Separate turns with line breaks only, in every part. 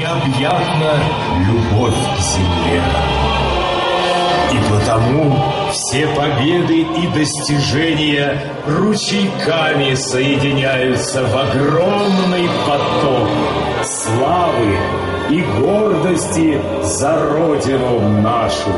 необъятна любовь к земле. И потому все победы и достижения ручейками соединяются в огромный поток славы и гордости за Родину нашу.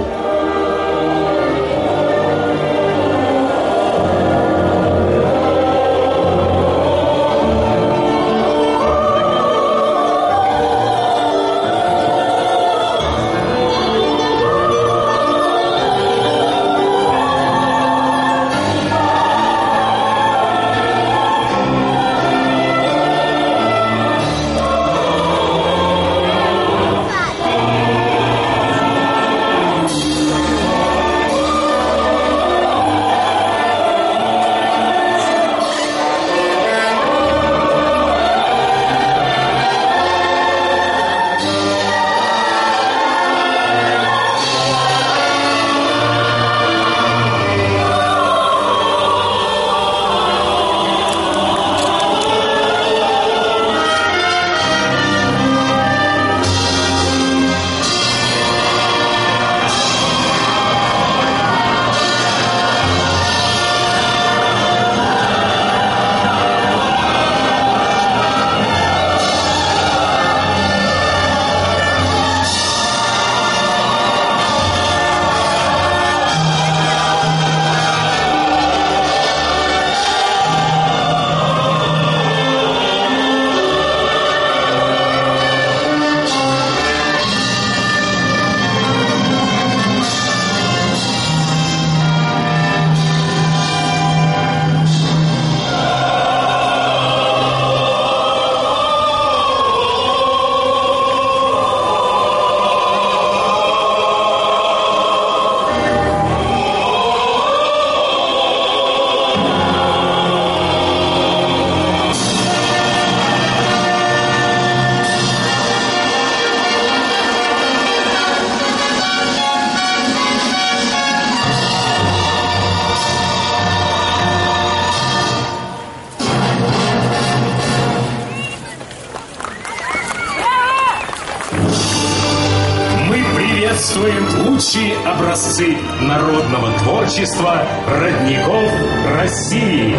Лучшие образцы народного творчества родников России.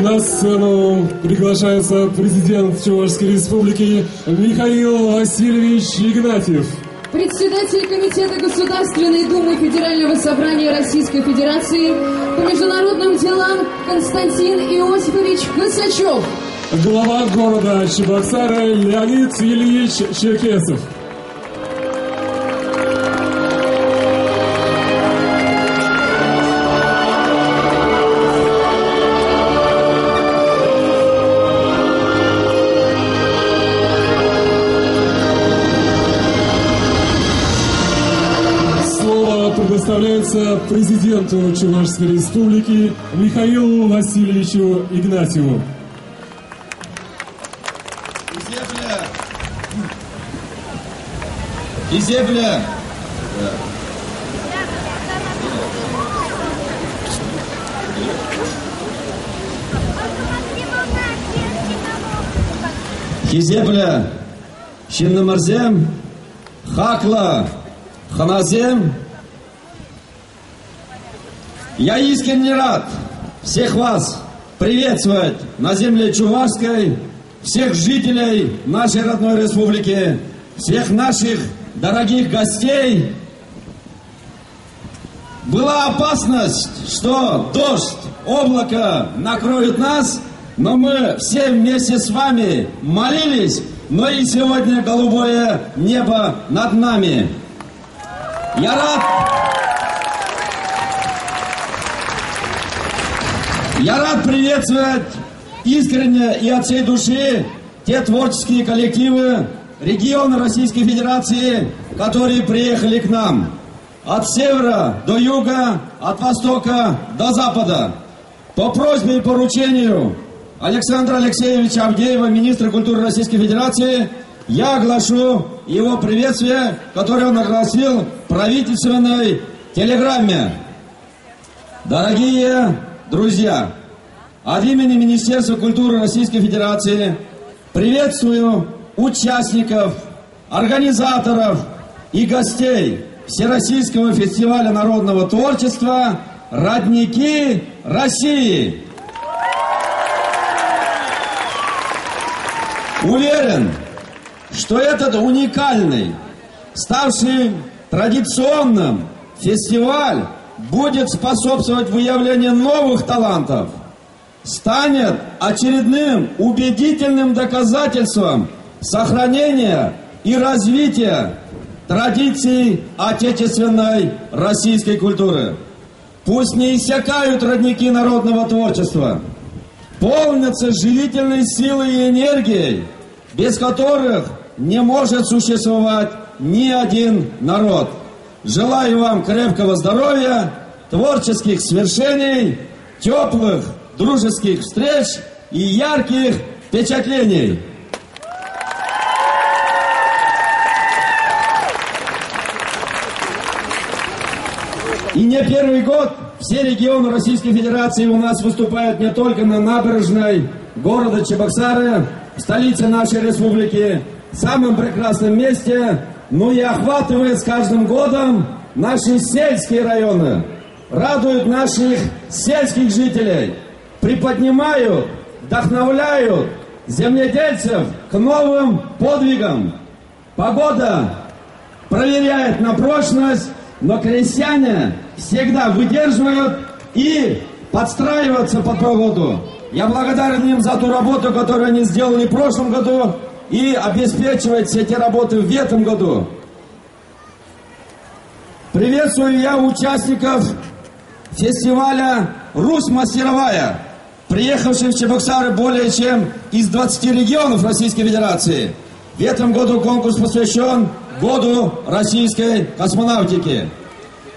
На сцену приглашается президент Чувашской Республики Михаил Васильевич Игнатьев.
Председатель Комитета Государственной Думы Федерального собрания Российской Федерации по международным делам Константин Иосифович Косачев.
Глава города Чебоксары Леонид Ильич Черкесов. Предоставляется президенту Чувашской Республики Михаилу Васильевичу Игнатьеву.
И земля. Хизебля, Шиннамарзем, Хакла, Ханазем. Я искренне рад всех вас приветствовать на земле Чувашской, всех жителей нашей родной республики, всех наших дорогих гостей. Была опасность, что дождь, облако накроют нас, но мы все вместе с вами молились, но и сегодня голубое небо над нами. Я рад приветствовать искренне и от всей души те творческие коллективы региона Российской Федерации, которые приехали к нам от севера до юга, от востока до запада. По просьбе и поручению Александра Алексеевича Авдеева, министра культуры Российской Федерации, я оглашу его приветствие, которое он огласил в правительственной телеграмме. Дорогие друзья, от имени Министерства культуры Российской Федерации приветствую участников, организаторов и гостей Всероссийского фестиваля народного творчества «Родники России». Уверен, что этот уникальный, ставший традиционным фестиваль будет способствовать выявлению новых талантов, станет очередным убедительным доказательством сохранения и развития традиций отечественной российской культуры. Пусть не иссякают родники народного творчества, полнятся живительной силой и энергией, без которых не может существовать ни один народ. Желаю вам крепкого здоровья, творческих свершений, теплых дружеских встреч и ярких впечатлений. И не первый год все регионы Российской Федерации у нас выступают не только на набережной города Чебоксары, столице нашей республики, самом прекрасном месте, но и охватывает с каждым годом наши сельские районы, радуют наших сельских жителей, приподнимают, вдохновляют земледельцев к новым подвигам. Погода проверяет на прочность, но крестьяне всегда выдерживают и подстраиваются под погоду. Я благодарен им за ту работу, которую они сделали в прошлом году, и обеспечивать все эти работы в этом году. Приветствую я участников фестиваля «Русь мастеровая», приехавших в Чебоксары более чем из 20 регионов Российской Федерации. В этом году конкурс посвящен году российской космонавтики.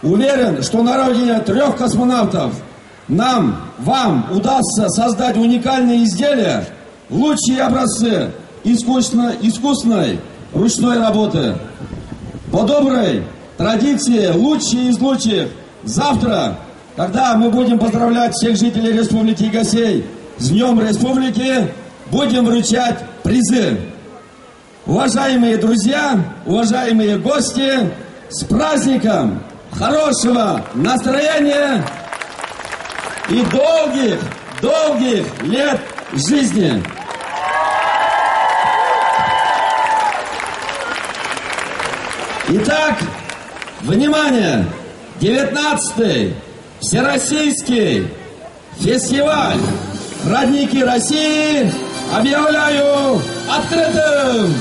Уверен, что на родине 3 космонавтов вам удастся создать уникальные изделия, лучшие образцы искусной ручной работы. По доброй традиции лучшие из лучших завтра, когда мы будем поздравлять всех жителей республики и гостей с Днем Республики, будем вручать призы. Уважаемые друзья, уважаемые гости, с праздником! Хорошего настроения и долгих лет жизни! Итак, внимание! 19-й Всероссийский фестиваль «Родники России» объявляю открытым!